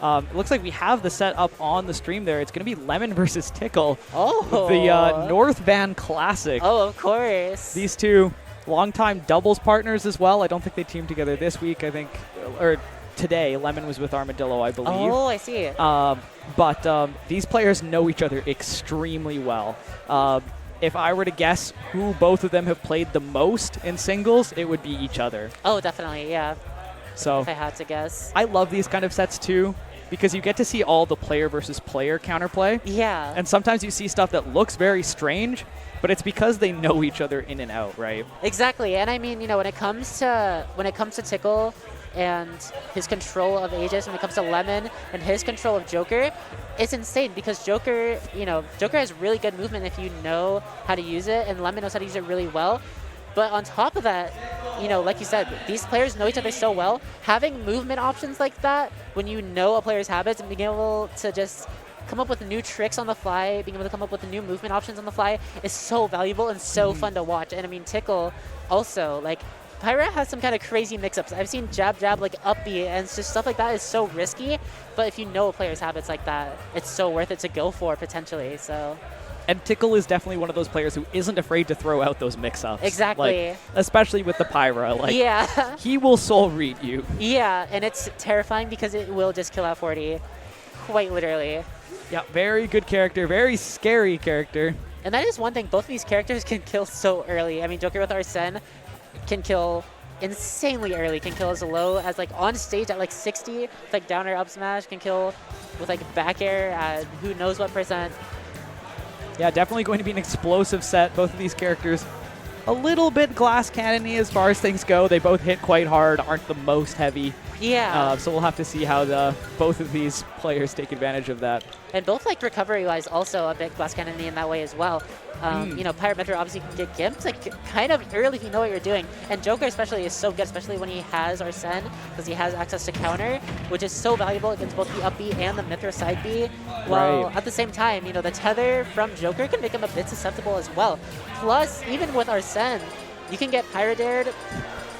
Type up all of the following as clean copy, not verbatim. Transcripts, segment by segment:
It looks like we have the set up on the stream there. It's going to be Lemmon versus Tickle. Oh. The North Van Classic. Oh, of course. These two longtime doubles partners as well. I don't think they teamed together this week, I think, or today. Lemmon was with Armadillo, I believe. Oh, I see. But these players know each other extremely well. If I were to guess who both of them have played the most in singles, it would be each other. Oh, definitely, yeah. So If I had to guess. I love these kind of sets too, because you get to see all the player versus player counterplay. Yeah. And sometimes you see stuff that looks very strange, but it's because they know each other in and out, right? Exactly. And I mean, you know, when it comes to Tickle and his control of Aegis, when it comes to Lemmon and his control of Joker, it's insane because Joker has really good movement if you know how to use it, and Lemmon knows how to use it really well. But on top of that, you know, like you said, these players know each other so well. Having movement options like that, when you know a player's habits and being able to just come up with new tricks on the fly, being able to come up with new movement options on the fly is so valuable and so fun to watch. And I mean, Tickle also, like, Pyra has some kind of crazy mix-ups. I've seen jab, like up B, and it's just stuff like that is so risky. But if you know a player's habits like that, it's so worth it to go for potentially. So. And Tickle is definitely one of those players who isn't afraid to throw out those mix-ups. Exactly. Like, especially with the Pyra. Like, yeah. he will soul read you. Yeah, and it's terrifying because it will just kill out 40, quite literally. Yeah, very good character, very scary character. And that is one thing, both of these characters can kill so early. I mean, Joker with Arsene can kill insanely early, can kill as low as like on stage at like 60, with like down air up smash, can kill with like back air at who knows what percent. Yeah, definitely going to be an explosive set. Both of these characters a little bit glass cannon-y as far as things go. They both hit quite hard, aren't the most heavy. Yeah. So we'll have to see how both of these players take advantage of that. And both like recovery-wise also a bit glass cannon-y in that way as well. You know, Pyra Mythra obviously can get gimped like kind of early if you know what you're doing. And Joker especially is so good, especially when he has Arsene, because he has access to counter, which is so valuable against both the up B and the Mythra side B. While at the same time, you know, the tether from Joker can make him a bit susceptible as well. Plus, even with Arsene, you can get Pyra dared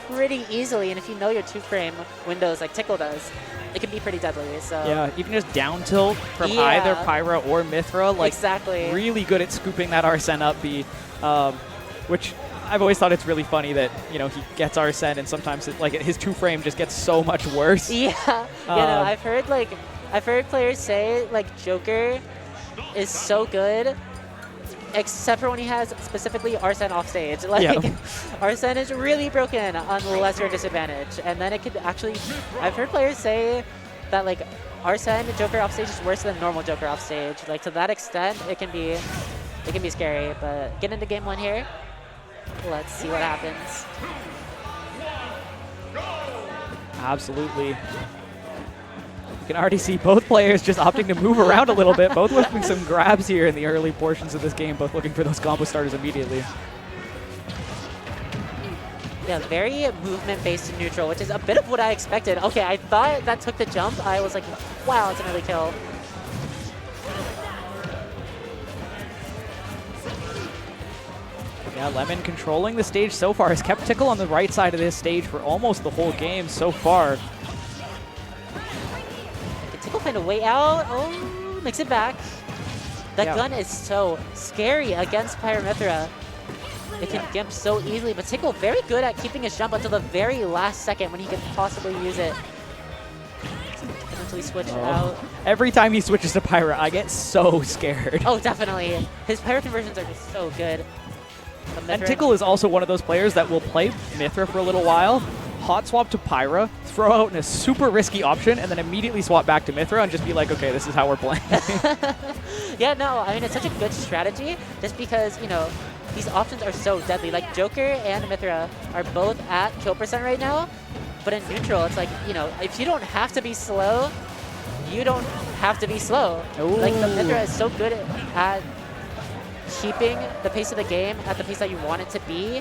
pretty easily, and if you know your 2-frame windows like Tickle does, it can be pretty deadly. So yeah, even just down tilt from either Pyra or Mythra, like exactly. Really good at scooping that Arsene up B, which I've always thought it's really funny that, you know, he gets Arsene and sometimes like his 2-frame just gets so much worse. Yeah, you know, I've heard players say like Joker is so good, except for when he has specifically Arsene off stage. Like Arsene is really broken unless you're disadvantaged, and then it could actually. I've heard players say that like Arsene Joker off stage is worse than normal Joker off stage. Like to that extent, it can be scary. But get into game 1 here. Let's see what happens. Absolutely. You can already see both players just opting to move around a little bit, both looking some grabs here in the early portions of this game, both looking for those combo starters immediately. Yeah, very movement-based in neutral, which is a bit of what I expected. Okay, I thought that took the jump. I was like, wow, it's an early kill. Yeah, Lemmon controlling the stage so far has kept Tickle on the right side of this stage for almost the whole game so far. Tickle find a way out. Oh, makes it back. That gun is so scary against Pyra Mythra. It can gimp so easily, but Tickle very good at keeping his jump until the very last second when he can possibly use it. Until he switches out. Every time he switches to Pyra, I get so scared. Oh, definitely. His Pyra conversions are just so good. And Tickle is also one of those players that will play Mythra for a little while, hot swap to Pyra, throw out in a super risky option, and then immediately swap back to Mythra and just be like, okay, this is how we're playing. Yeah, no, I mean, it's such a good strategy just because, you know, these options are so deadly. Like, Joker and Mythra are both at kill percent right now, but in neutral, it's like, you know, if you don't have to be slow, you don't have to be slow. Ooh. Like, the Mythra is so good at keeping the pace of the game at the pace that you want it to be,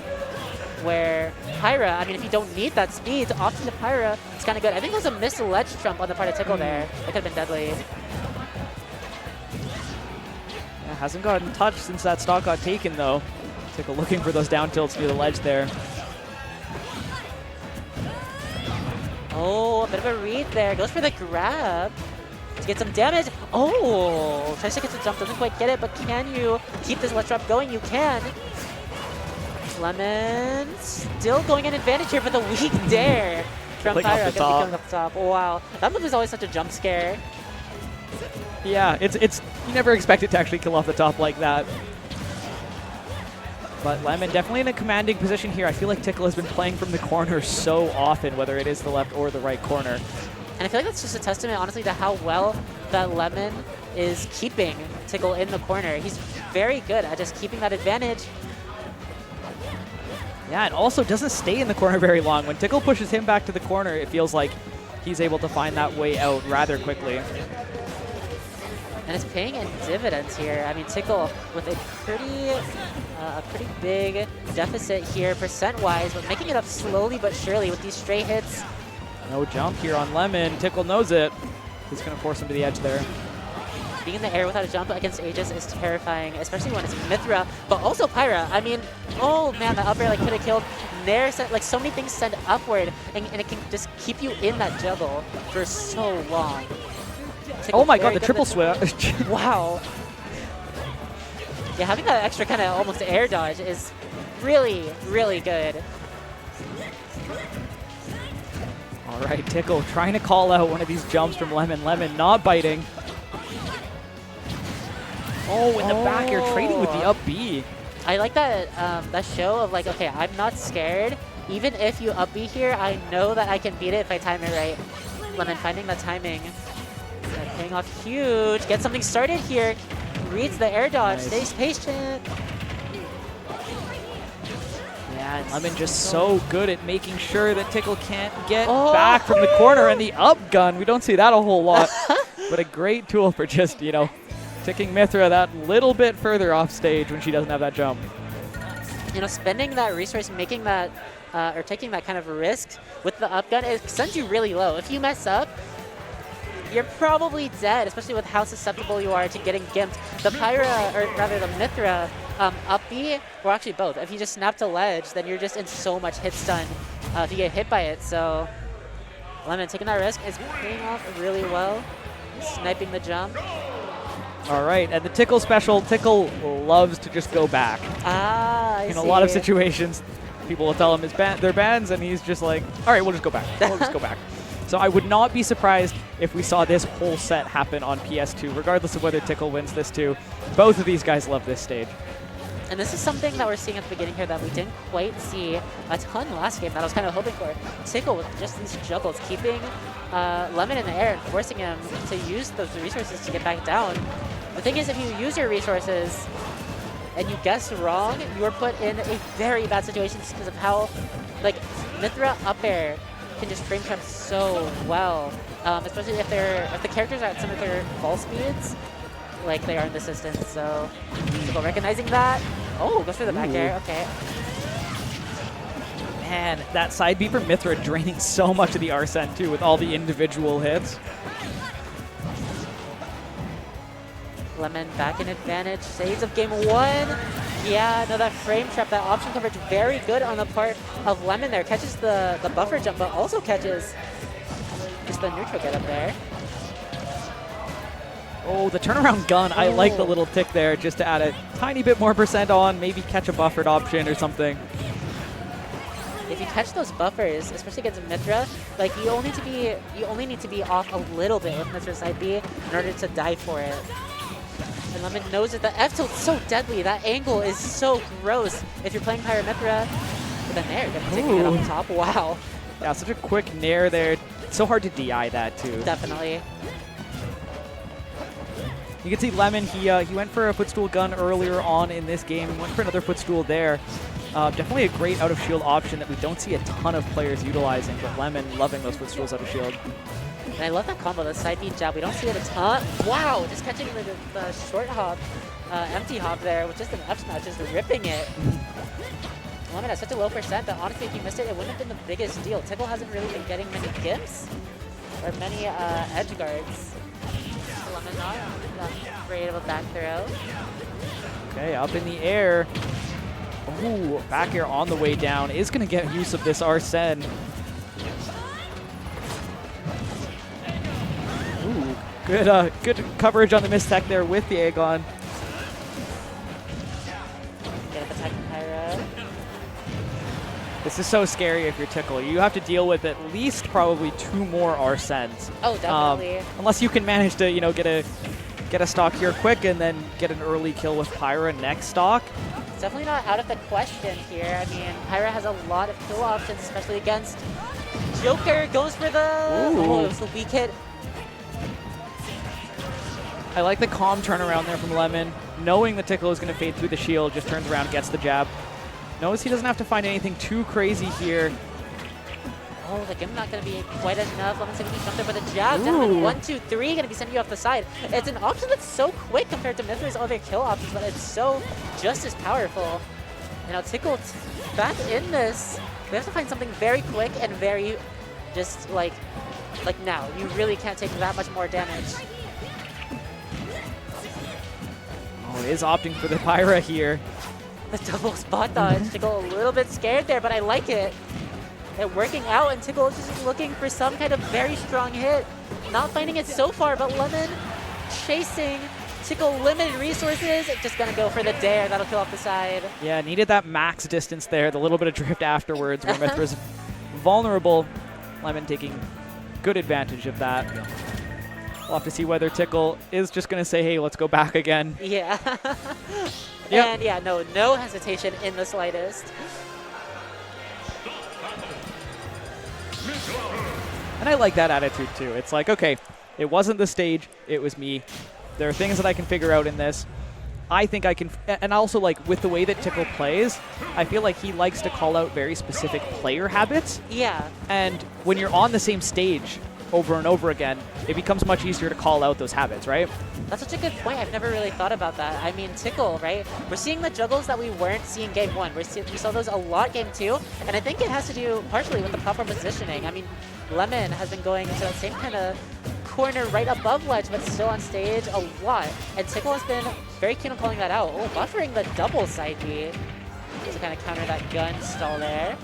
where Pyra, I mean, if you don't need that speed, to opt into Pyra, it's kind of good. I think it was a missed ledge trump on the part of Tickle there. It could have been deadly. Yeah, hasn't gotten touched since that stock got taken, though. Tickle looking for those down tilts near the ledge there. Oh, a bit of a read there. Goes for the grab. to get some damage. Oh, tries to get the jump, doesn't quite get it, but can you keep this ledge drop going? You can. Lemmon still going an advantage here, but the weak dare from Pyra going to be coming up top. Wow, that move is always such a jump scare. Yeah, it's you never expect it to actually kill off the top like that. But Lemmon definitely in a commanding position here. I feel like Tickle has been playing from the corner so often, whether it is the left or the right corner. And I feel like that's just a testament, honestly, to how well that Lemmon is keeping Tickle in the corner. He's very good at just keeping that advantage. Yeah, and also doesn't stay in the corner very long. When Tickle pushes him back to the corner, it feels like he's able to find that way out rather quickly. And it's paying in dividends here. I mean, Tickle with a pretty big deficit here percent-wise, but making it up slowly but surely with these stray hits. No jump here on Lemmon. Tickle knows it. He's going to force him to the edge there. Being in the air without a jump against Aegis is terrifying, especially when it's Mythra, but also Pyra. I mean, oh man, that up air like could have killed. Nair sent, like so many things send upward, and it can just keep you in that juggle for so long. Tickle oh my god, the triple switch. Wow. Yeah, having that extra kind of almost air dodge is really, really good. All right, Tickle trying to call out one of these jumps from Lemmon. Lemmon not biting. Oh, in the back air, trading with the up B. I like that that show of like, okay, I'm not scared. Even if you up B here, I know that I can beat it if I time it right. Lemmon finding the timing. Paying off huge. Get something started here. Reads the air dodge. Nice. Stays patient. Yeah, Lemmon just so good at making sure that Tickle can't get back from the corner, and the up gun. We don't see that a whole lot, but a great tool for just, you know, ticking Mythra that little bit further off stage when she doesn't have that jump. You know, spending that resource, making that, or taking that kind of risk with the up gun, it sends you really low. If you mess up, you're probably dead, especially with how susceptible you are to getting gimped. The Pyra, or rather the Mythra, up B, or actually both. If you just snap to ledge, then you're just in so much hit stun if you get hit by it. So Lemmon taking that risk is paying off really well. Sniping the jump. All right, and the Tickle special, Tickle loves to just go back. I In see. a lot of situations, people will tell him their bans, and he's just like, all right, we'll just go back. We'll just go back. So I would not be surprised if we saw this whole set happen on PS2, regardless of whether Tickle wins this too. Both of these guys love this stage. And this is something that we're seeing at the beginning here that we didn't quite see a ton last game that I was kind of hoping for. Tickle with just these juggles, keeping Lemmon in the air and forcing him to use those resources to get back down. The thing is, if you use your resources and you guess wrong, you are put in a very bad situation because of how, like, Mythra up air can just frame trap so well, especially if the characters are at some of their fall speeds, like they are in this instance. So, Tickle recognizing that. Oh, goes for the back air. Okay. Man, that side B from Mythra draining so much of the Arsene too with all the individual hits. Lemmon back in advantage. Saves of game one. Yeah, no, that frame trap, that option coverage, very good on the part of Lemmon there. Catches the buffer jump, but also catches just the neutral get up there. Oh, the turnaround gun. I like the little tick there just to add a tiny bit more percent on, maybe catch a buffered option or something. If you catch those buffers, especially against Mythra, like you only need to be off a little bit with Mythra's side B in order to die for it. And Lemmon knows that the F tilt's so deadly. That angle is so gross. If you're playing Pyra Mythra with a Nair, you're taking it up top. Wow. Yeah, such a quick Nair there. It's so hard to DI that too. Definitely. You can see Lemmon, he went for a footstool gun earlier on in this game and went for another footstool there. Definitely a great out of shield option that we don't see a ton of players utilizing, but Lemmon loving those footstools out of shield. And I love that combo, the side B jab. We don't see it a ton. Wow, just catching the short hop, empty hop there with just an F smash, just ripping it. Lemmon has such a low percent that honestly, if you missed it, it wouldn't have been the biggest deal. Tickle hasn't really been getting many gimps or many edge guards. Lemmon not afraid of a back throw. Okay, up in the air. Ooh, back air on the way down is going to get use of this Arsene. Ooh, Good coverage on the mistech there with the Aegon. Get up attack from Pyra. This is so scary if you're Tickle. You have to deal with at least probably 2 more Arsens. Oh, definitely. Unless you can manage to, get a stock here quick and then get an early kill with Pyra next stock. It's definitely not out of the question here. I mean, Pyra has a lot of kill options, especially against Joker. Goes for the... Oh, it was the weak hit. I like the calm turnaround there from Lemmon. Knowing the Tickle is going to fade through the shield, just turns around, gets the jab. Knows he doesn't have to find anything too crazy here. Oh, the gimp not going to be quite enough. Lemon's going to be jumped there for the jab. Gentleman, 1, 2, 3, going to be sending you off the side. It's an option that's so quick compared to Mythra's other kill options, but it's so just as powerful. And now Tickle back in this. We have to find something very quick and very just like now. You really can't take that much more damage. Oh, it is opting for the Pyra here. The double spot dodge. Tickle a little bit scared there, but I like it. It working out, and Tickle is just looking for some kind of very strong hit. Not finding it so far, but Lemmon chasing. Tickle limited resources, just gonna go for the dare. That'll kill off the side. Yeah, needed that max distance there, the little bit of drift afterwards where Mythra's vulnerable. Lemmon taking good advantage of that. We'll have to see whether Tickle is just gonna say, hey, let's go back again. Yeah. Yep. And yeah, no hesitation in the slightest. And I like that attitude too. It's like, okay, it wasn't the stage, it was me. There are things that I can figure out in this. I think I can, and also like with the way that Tickle plays, I feel like he likes to call out very specific player habits. Yeah. And when you're on the same stage over and over again, it becomes much easier to call out those habits, right? That's such a good point. I've never really thought about that. I mean, Tickle, right? We're seeing the juggles that we weren't seeing game 1. We saw those a lot game 2, and I think it has to do partially with the proper positioning. I mean, Lemmon has been going into that same kind of corner right above ledge, but still on stage a lot. And Tickle has been very keen on calling that out. Oh, buffering the double side B to kind of counter that gun stall there.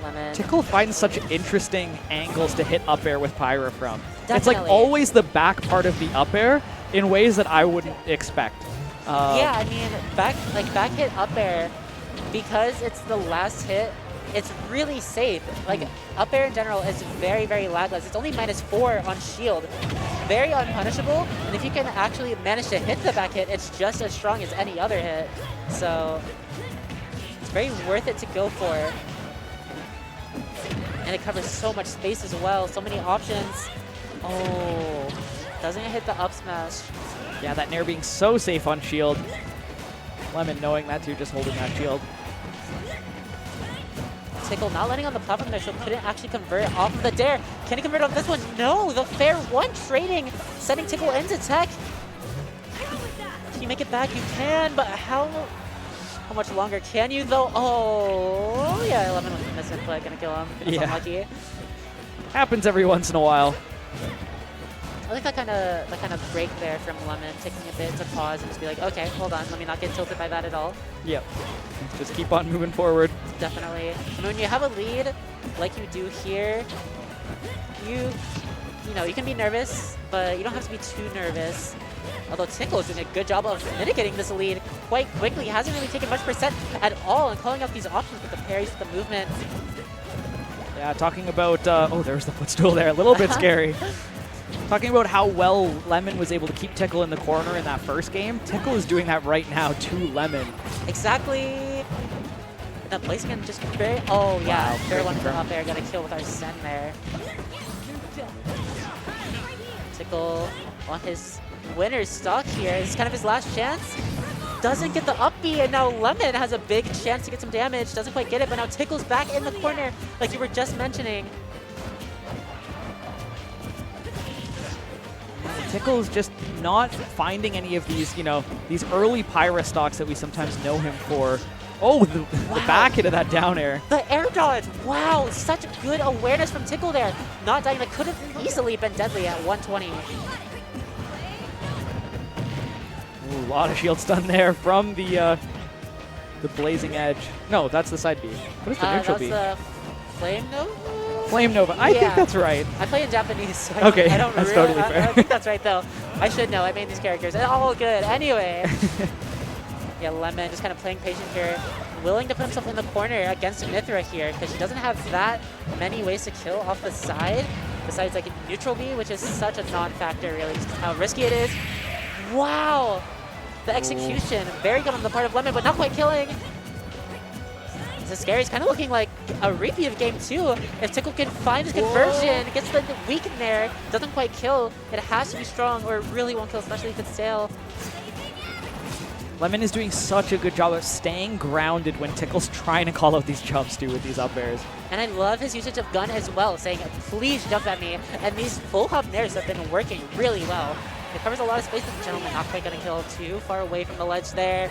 Lemmon. Tickle finds such interesting angles to hit up air with Pyra from. Definitely. It's like always the back part of the up air in ways that I wouldn't expect. Yeah, I mean, back hit up air, because it's the last hit, it's really safe. Like, up air in general is very, very lagless. It's only -4 on shield. Very unpunishable, and if you can actually manage to hit the back hit, it's just as strong as any other hit. So, it's very worth it to go for. And it covers so much space as well, so many options. Oh, doesn't it hit the up smash? Yeah, that Nair being so safe on shield. Lemmon knowing that too, just holding that shield. Tickle not letting on the platform there, so couldn't actually convert off of the dare. Can he convert on this one? No, the fair one trading, sending Tickle into tech. Can you make it back? You can, but how much longer can you though? Oh, yeah, Lemmon with the misinput, gonna kill him. That's unlucky. Happens every once in a while. I like that kind of break there from Lemmon, taking a bit to pause and just be like, okay, hold on, let me not get tilted by that at all. Yep. Just keep on moving forward. Definitely. I mean, when you have a lead like you do here, you know, you can be nervous, but you don't have to be too nervous. Although Tickle is doing a good job of mitigating this lead quite quickly. He hasn't really taken much percent at all and calling out these options with the parries, with the movement. Yeah, talking about, oh, there's the footstool there, a little bit scary. Talking about how well Lemmon was able to keep Tickle in the corner in that first game, Tickle is doing that right now to Lemmon. Exactly. And that placement just very, oh yeah, fair one from up there, got a kill with our Sen there. Tickle on his winner's stock here. It's kind of his last chance. Doesn't get the up B, and now Lemmon has a big chance to get some damage. Doesn't quite get it, but now Tickle's back in the corner, like you were just mentioning. Tickle's just not finding any of these, these early Pyra stocks that we sometimes know him for. Oh, the back hit of that down air. The air dodge. Wow, such good awareness from Tickle there. Not dying. That could have easily been deadly at 120. Ooh, a lot of shield stun there from the blazing edge. No, that's the side B. What is the neutral B? That's the flame nova? Flame Nova. I think that's right. I play in Japanese, so Okay, I don't that's really, totally fair. I think that's right, though. I should know. I made these characters. It's all good. Anyway. Yeah, Lemmon just kind of playing patient here. Willing to put himself in the corner against Mythra here because she doesn't have that many ways to kill off the side. Besides, like, neutral B, which is such a non-factor, really, just how risky it is. Wow! The execution, very good on the part of Lemmon, but not quite killing. This is scary. It's kind of looking like a repeat of game 2. If Tickle can find his conversion, gets the weak in there, doesn't quite kill, it has to be strong or it really won't kill, especially if it's stale. Lemmon is doing such a good job of staying grounded when Tickle's trying to call out these jumps, too, with these up airs. And I love his usage of gun as well, saying, please jump at me. And these full hop nairs have been working really well. It covers a lot of space, but the gentleman not quite going to kill too far away from the ledge there.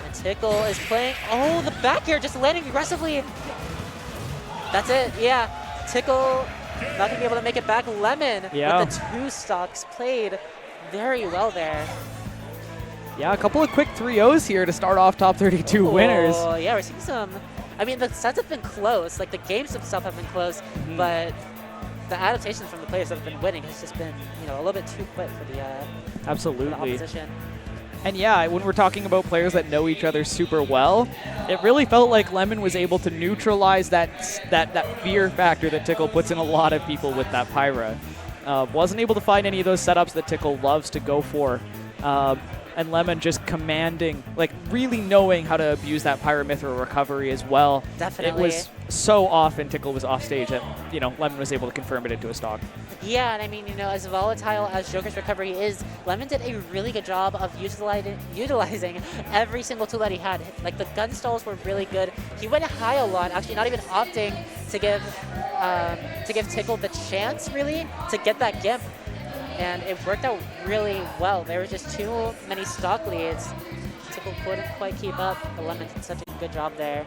And Tickle is playing, oh, the back air just landing aggressively. That's it, yeah. Tickle not going to be able to make it back. Lemmon with the 2 stocks played very well there. Yeah, a couple of quick 3-0s here to start off top 32 winners. Oh, yeah, we're seeing some. I mean, the sets have been close. Like, the games themselves have been close, but the adaptations from the players that have been winning has just been, you know, a little bit too quick for the, Absolutely. for the opposition. And yeah, when we're talking about players that know each other super well, it really felt like Lemmon was able to neutralize that fear factor that Tickle puts in a lot of people with that Pyra. Wasn't able to find any of those setups that Tickle loves to go for. And Lemmon just commanding, like really knowing how to abuse that Pyra Mythra recovery as well. Definitely. It was so often Tickle was off stage that, you know, Lemmon was able to confirm it into a stock. Yeah, and I mean, you know, as volatile as Joker's recovery is, Lemmon did a really good job of utilizing every single tool that he had. Like, the gun stalls were really good. He went high a lot, actually not even opting to give Tickle the chance, really, to get that Gimp. And it worked out really well. There were just too many stock leads. Tickle couldn't quite keep up. But Lemmon did such a good job there.